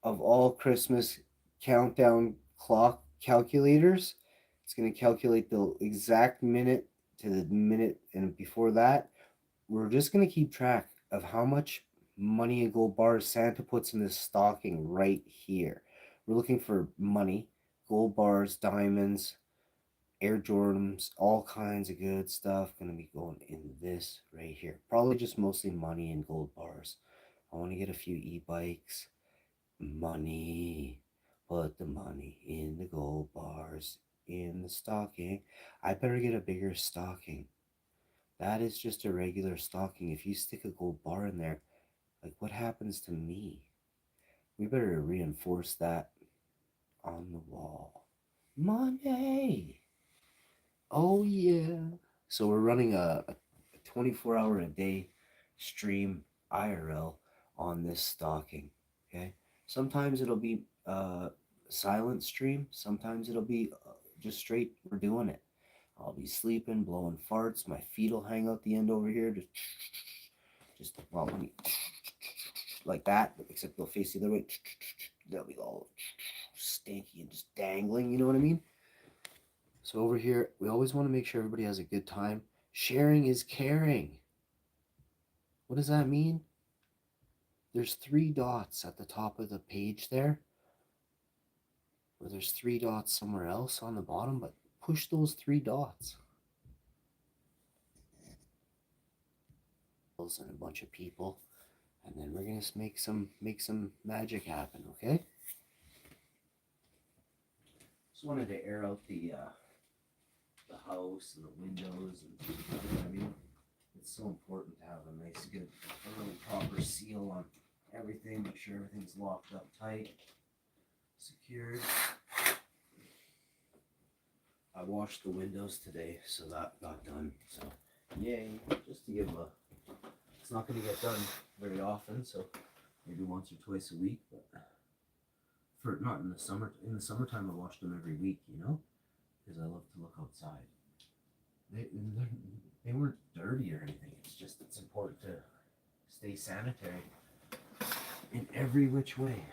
of all Christmas countdown clock calculators. It's going to calculate the exact minute to the minute, and before that, we're just going to keep track of how much money and gold bars Santa puts in this stocking right here. We're looking for money, gold bars, diamonds, Air Jordans, all kinds of good stuff going to be going in this right here. Probably just mostly money and gold bars. I want to get a few e-bikes. Money. Put the money in the gold bars in the stocking. I better get a bigger stocking. That is just a regular stocking. If you stick a gold bar in there, like what happens to me? We better reinforce that on the wall. Money. Oh yeah. So we're running a 24-hour a day stream IRL on this stocking. Okay. Sometimes it'll be silent stream. Sometimes it'll be just straight. We're doing it. I'll be sleeping, blowing farts. My feet will hang out the end over here. Just well, let me like that. Except they'll face the other way. They'll be all stanky and just dangling. You know what I mean? So over here, we always want to make sure everybody has a good time. Sharing is caring. What does that mean? There's 3 dots at the top of the page there. Or there's 3 dots somewhere else on the bottom, but push those 3 dots. And a bunch of people. And then we're gonna make some magic happen, okay? Just wanted to air out the house and the windows, and you know what I mean. It's so important to have a nice, good, really proper seal on everything. Make sure everything's locked up tight, secured. I washed the windows today, so that got done. So, yay! Just to give a. It's not going to get done very often, so maybe once or twice a week. But for not in the summer. In the summertime, I wash them every week. You know, because I love to look outside. They weren't dirty or anything. It's important to stay sanitary in every which way.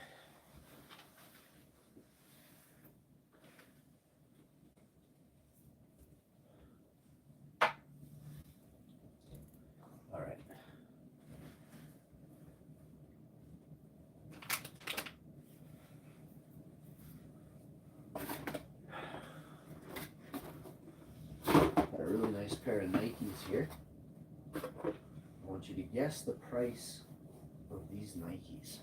All right. Got a really nice pair of Nikes here. I want you to guess the price of these Nikes.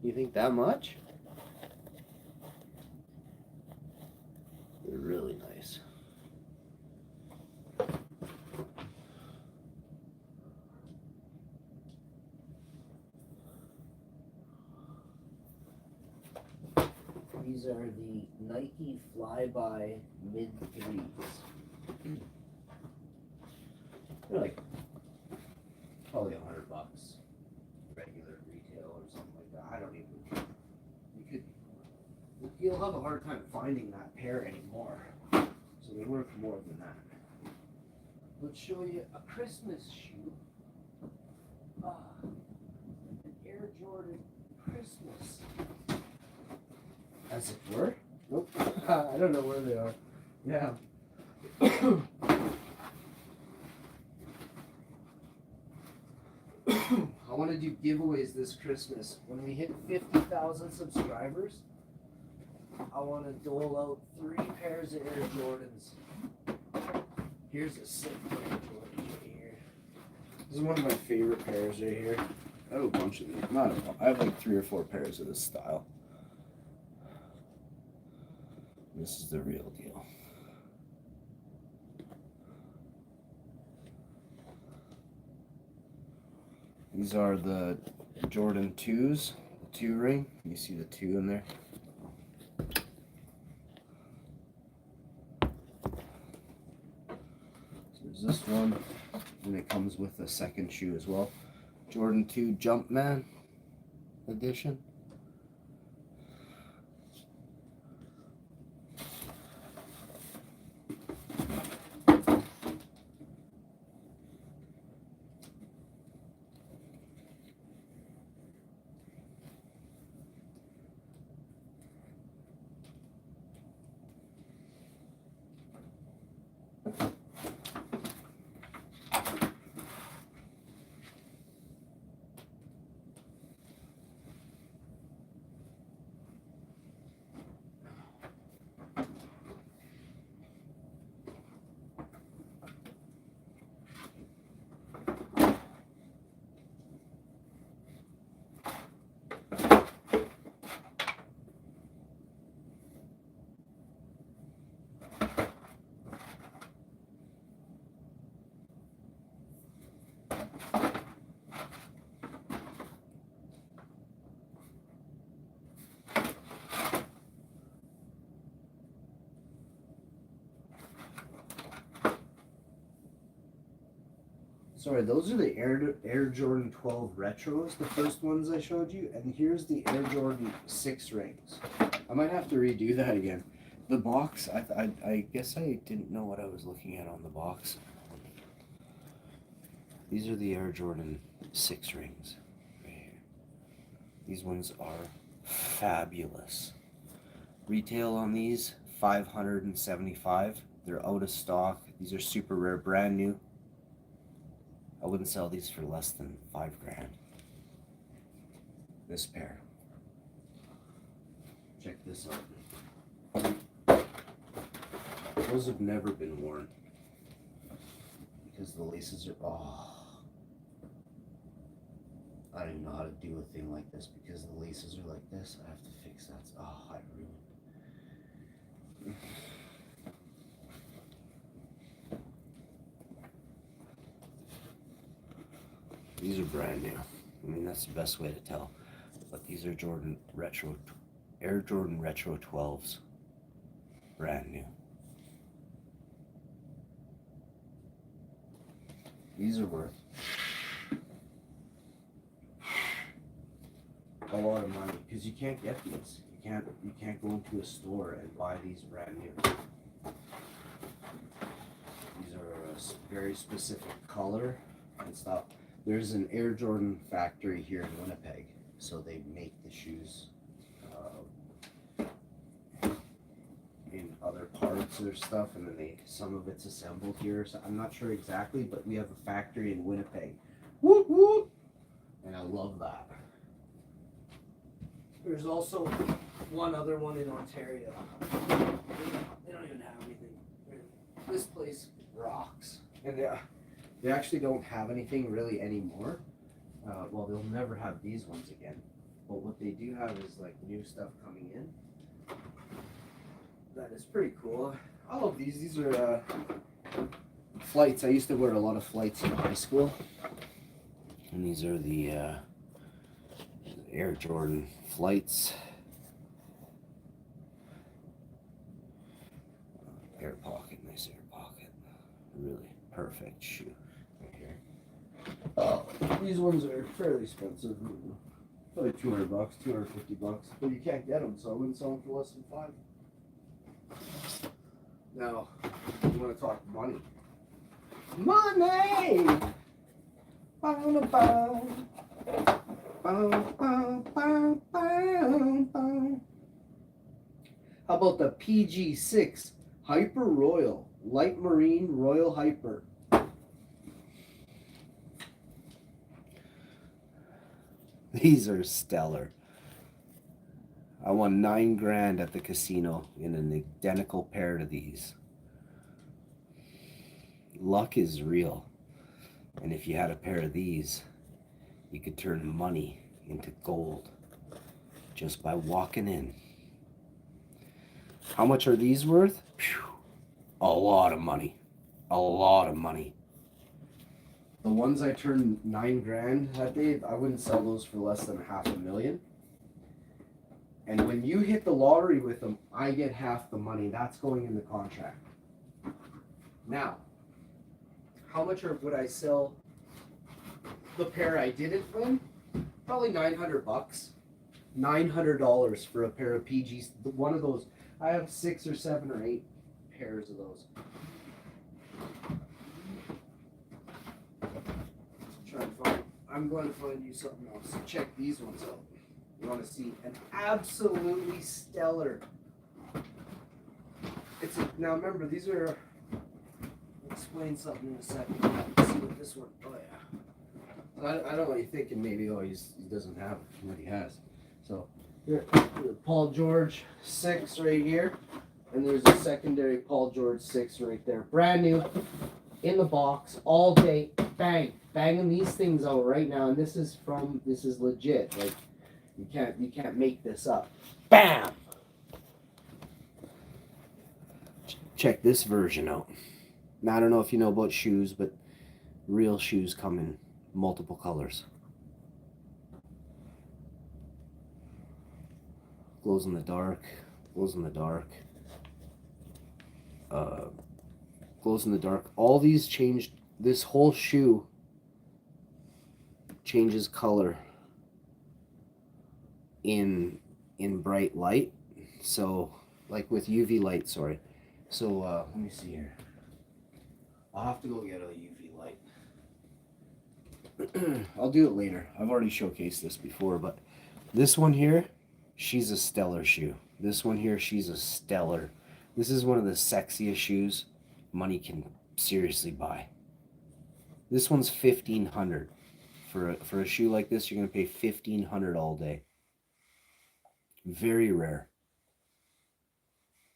You think that much? They're really nice. These are the Nike Flyby Mid 3s. They're like probably $100 regular retail or something like that. I don't even. You'll have a hard time finding that pair anymore. So they worth more than that. Let's show you a Christmas shoe. An Air Jordan Christmas. As it were. Nope. I don't know where they are. Yeah. I want to do giveaways this Christmas. When we hit 50,000 subscribers, I want to dole out 3 pairs of Air Jordans. Here's a sick pair of Jordans right here. This is one of my favorite pairs right here. I have a bunch of these. Not a bunch. I have like 3 or 4 pairs of this style. This is the real deal. These are the Jordan 2s, the 2 ring. You see the 2 in there. So there's this one, and it comes with a second shoe as well. Jordan 2 Jumpman edition. Sorry, those are the Air Jordan 12 retros, the first ones I showed you, and here's the Air Jordan 6 rings. I might have to redo that again. The box, I guess I didn't know what I was looking at on the box. These are the Air Jordan 6 rings right here. These ones are fabulous. Retail on these, $575. They're out of stock. These are super rare, brand new. I wouldn't sell these for less than $5 grand. This pair. Check this out. Those have never been worn because the laces are, oh, I don't even know how to do a thing like this because the laces are like this. I have to fix that. Oh, I ruined. These are brand new. I mean, that's the best way to tell. But these are Jordan Retro, Air Jordan Retro 12s. Brand new. These are worth a lot of money because you can't get these. You can't go into a store and buy these brand new. These are a very specific color and stuff. There's an Air Jordan factory here in Winnipeg, so they make the shoes in other parts or stuff, and then some of it's assembled here. So I'm not sure exactly, but we have a factory in Winnipeg. Whoop whoop! And I love that. There's also one other one in Ontario. They don't even have anything. This place rocks, and they actually don't have anything really anymore. Well, they'll never have these ones again. But what they do have is like new stuff coming in. That is pretty cool. I love these. These are flights. I used to wear a lot of flights in high school. And these are the Air Jordan flights. Air pocket, nice air pocket. Really perfect shoe. These ones are fairly expensive, probably $200, $250, but you can't get them, so I wouldn't sell them for less than $5. Now, you want to talk money? Money! How about the PG6 Hyper Royal Light Marine Royal Hyper? These are stellar. I won $9 grand at the casino in an identical pair to these. Luck is real. And if you had a pair of these, you could turn money into gold just by walking in. How much are these worth? Phew, a lot of money. A lot of money. The ones I turned $9 grand that day, I wouldn't sell those for less than $500,000. And when you hit the lottery with them, I get half the money. That's going in the contract. Now, how much would I sell the pair I didn't win? Probably $900. $900 for a pair of PGs. One of those. I have 6 or 7 or 8 pairs of those. I'm going to find you something else. Check these ones out. You want to see an absolutely stellar. Now remember, these are. I'll explain something in a second. Let's see what this one. Oh yeah. I don't know what you're thinking. Maybe he doesn't have what he has. So here, Paul George 6 right here, and there's a secondary Paul George 6 right there, brand new, in the box, all day. Bang. Banging these things out right now, and this is legit. Like you can't make this up. Bam! Check this version out. Now I don't know if you know about shoes, but real shoes come in multiple colors. Glows in the dark, glows in the dark. Glows in the dark. All these changed. This whole shoe changes color in bright light. So like with UV light, sorry. So let me see here. I'll have to go get a UV light. I'll do it later. I've already showcased this before, but this one here, she's a stellar shoe. This one here, she's a stellar. This is one of the sexiest shoes money can seriously buy. This one's $1,500. For a shoe like this, you're gonna pay $1,500 all day. Very rare.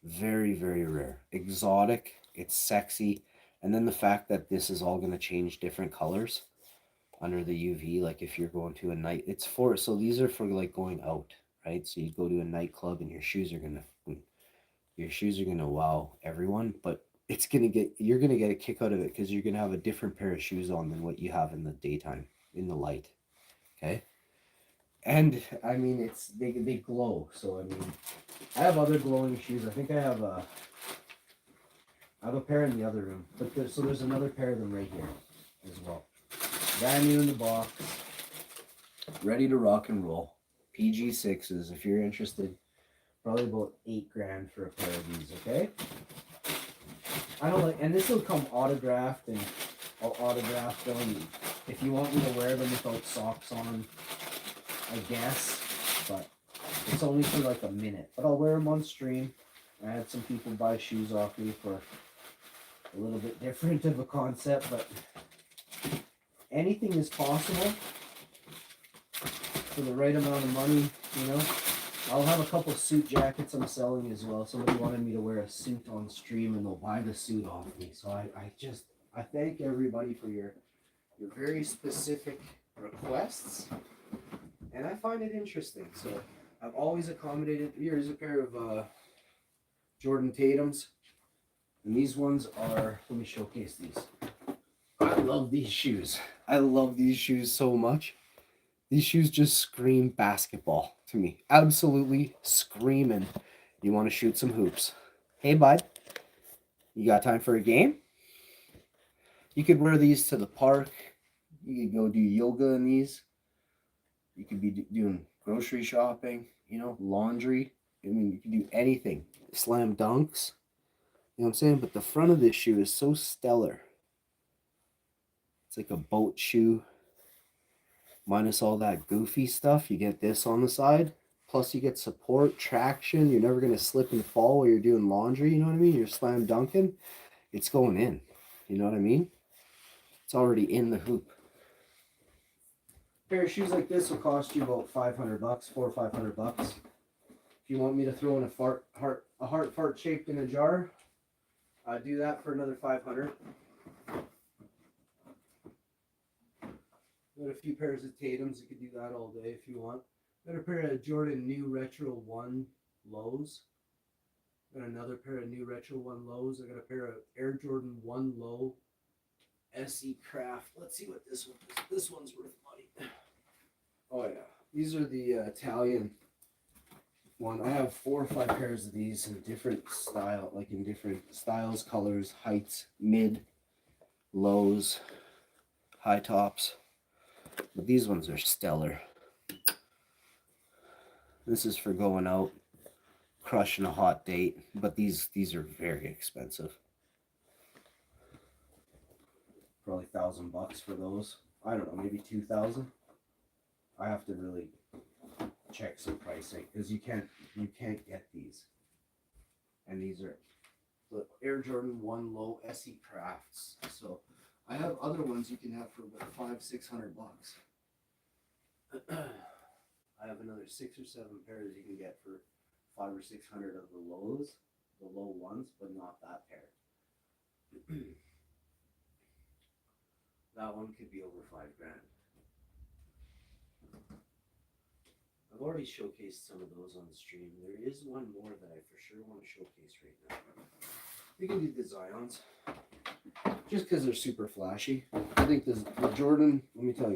Very, very rare. Exotic. It's sexy. And then the fact that this is all gonna change different colors under the UV, like if you're going to a night, it's for, so these are for like going out, right? So you go to a nightclub and your shoes are gonna wow everyone, but you're gonna get a kick out of it because you're gonna have a different pair of shoes on than what you have in the daytime, in the light. Okay. And I mean, they glow. So I mean, I have other glowing shoes. I think I have a pair in the other room, but there's another pair of them right here as well. Brand new in the box, ready to rock and roll. PG6s, if you're interested. Probably about $8,000 for a pair of these. Okay. I don't like, and this will come autographed, and I'll autograph them. If you want me to wear them without socks on, I guess, but it's only for like a minute. But I'll wear them on stream. I had some people buy shoes off me for a little bit different of a concept, but anything is possible for the right amount of money, you know. I'll have a couple suit jackets I'm selling as well. Somebody wanted me to wear a suit on stream and they'll buy the suit off me. So I thank everybody for your very specific requests. And I find it interesting. So I've always accommodated. Here's a pair of Jordan Tatums. And these ones are, let me showcase these. I love these shoes. I love these shoes so much. These shoes just scream basketball to me. Absolutely screaming. You want to shoot some hoops. Hey, bud. You got time for a game? You could wear these to the park. You could go do yoga in these. You could be doing grocery shopping, you know, laundry. I mean, you can do anything. Slam dunks. You know what I'm saying? But the front of this shoe is so stellar. It's like a boat shoe. Minus all that goofy stuff, you get this on the side. Plus you get support, traction. You're never going to slip and fall while you're doing laundry. You know what I mean? You're slam dunking. It's going in. You know what I mean? It's already in the hoop. A pair of shoes like this will cost you about $500, $400 or $500. If you want me to throw in a heart fart shaped in a jar, I'd do that for another $500. Got a few pairs of Tatums. You could do that all day if you want. Got a pair of Jordan New Retro 1 Lows. Got another pair of New Retro 1 Lows. I got a pair of Air Jordan 1 Low SE Craft. Let's see what this one is. This one's worth money. Oh yeah. These are the Italian one. I have 4 or 5 pairs of these in different style, like in different styles, colors, heights, mid, lows, high tops. But these ones are stellar. This is for going out, crushing a hot date. But these are very expensive. Probably $1,000 for those. I don't know, maybe 2,000. I have to really check some pricing because you can't get these. And these are the Air Jordan 1 Low SE Crafts. So I have other ones you can have for about $500-600. I have another 6 or 7 pairs you can get for $500 or $600 of the lows, the low ones, but not that pair. That one could be over $5,000. I've already showcased some of those on the stream. There is one more that I for sure want to showcase right now. We can do the Zions. Just because they're super flashy. I think the Jordan, let me tell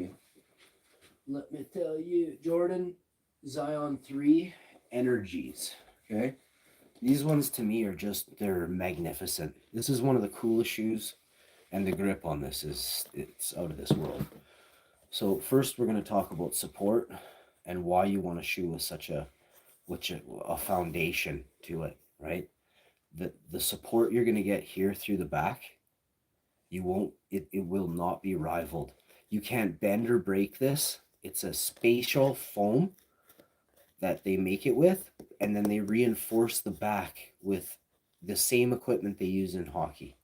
you, Jordan Zion 3 Energies, okay? These ones to me are just, they're magnificent. This is one of the coolest shoes, and the grip on this it's out of this world. So first we're going to talk about support and why you want a shoe with such a foundation to it, right? The support you're going to get here through the back, it will not be rivaled. You can't bend or break this. It's a spatial foam that they make it with, and then they reinforce the back with the same equipment they use in hockey.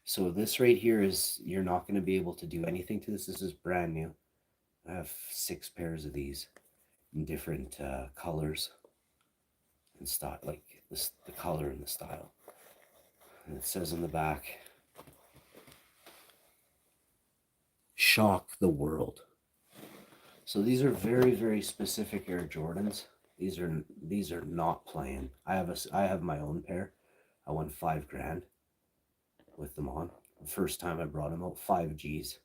So this right here is, you're not going to be able to do anything to this. This is brand new. I have 6 pairs of these in different colors and style, like this, the color and the style. And it says on the back, shock the world. So these are very, very specific Air Jordans. These are not playing. I have my own pair. I won $5,000 with them on. The first time I brought them out, 5 Gs.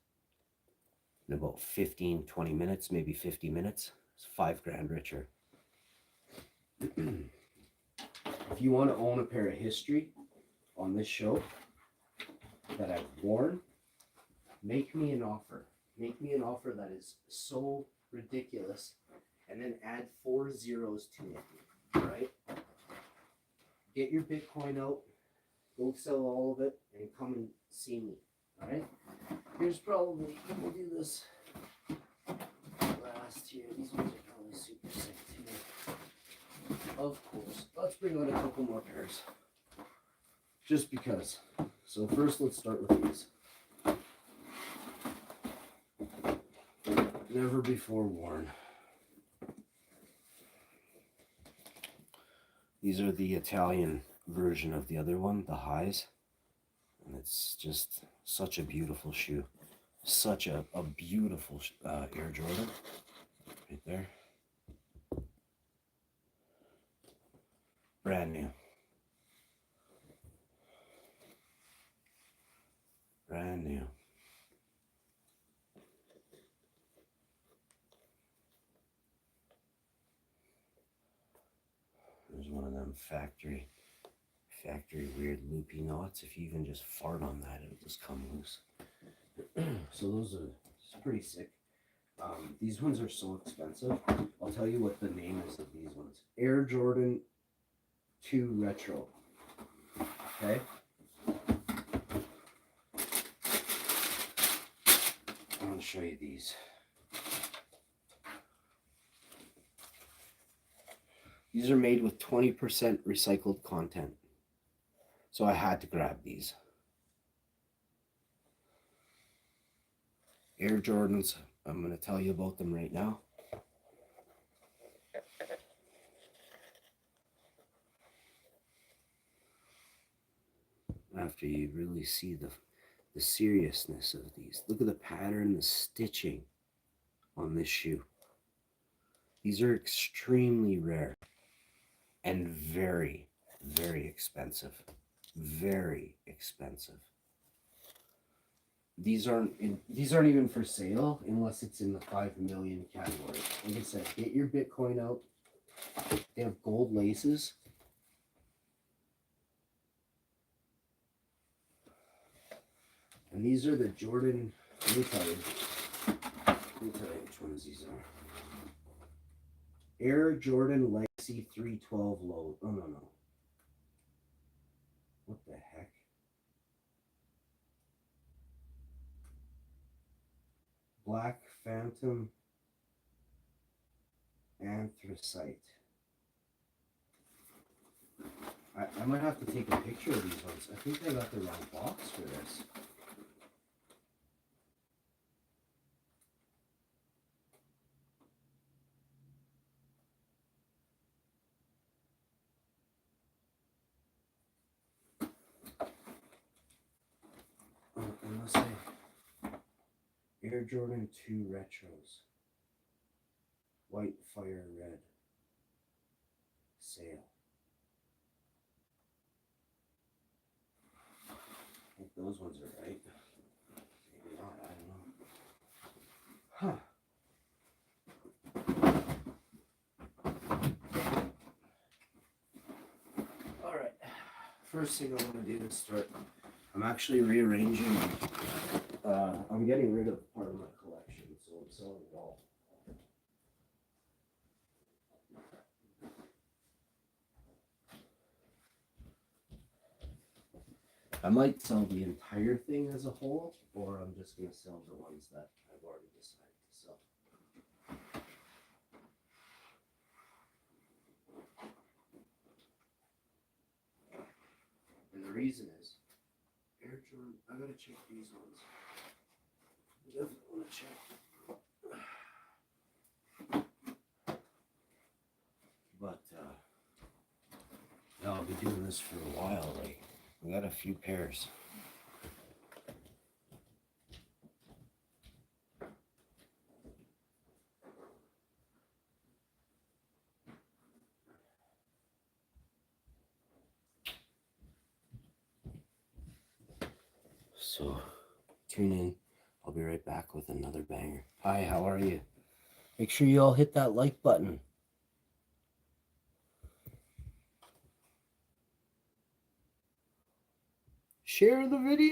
In about 15, 20 minutes, maybe 50 minutes, it's $5,000 richer. If you want to own a pair of history on this show that I've worn, make me an offer. Make me an offer that is so ridiculous, and then add 4 zeros to it. All right? Get your Bitcoin out, go sell all of it, and come and see me. All right? Here's probably, we'll do this last here. These ones are probably super sick too. Of course. Let's bring out a couple more pairs. Just because. So first let's start with these. Never before worn. These are the Italian version of the other one, the highs. And it's just such a beautiful shoe. Such a beautiful Air Jordan. Right there. Brand new. Brand new. There's one of them factory weird loopy knots. If you even just fart on that, it'll just come loose. So it's pretty sick. These ones are so expensive. I'll tell you what the name is of these ones. Air Jordan 2 Retro. Okay? I want to show you these. These are made with 20% recycled content. So I had to grab these. Air Jordans, I'm going to tell you about them right now. After you really see the seriousness of these. Look at the pattern, the stitching on this shoe. These are extremely rare and very, very expensive. Very expensive. These aren't even for sale unless it's in the 5 million category. Like I said, get your Bitcoin out. They have gold laces. And these are the Jordan, let me tell you which ones these are. Air Jordan Legacy 312 Low. Oh, no. What the heck? Black Phantom Anthracite. I might have to take a picture of these ones. I think I got the wrong box for this. Unless Air Jordan 2 Retros. White Fire Red. Sale. I think those ones are right. Maybe not, I don't know. Alright. First thing I want to do is start. I'm actually rearranging. I'm getting rid of part of my collection, so I might sell the entire thing as a whole, or I'm just going to sell the ones that I've already decided to sell. And the reason is, Air Jordan, I gotta check these ones. I definitely want to check. But yeah, I'll be doing this for a while. Like, we got a few pairs. So tune in. I'll be right back with another banger. Hi, how are you? Make sure you all hit that like button. Share the video.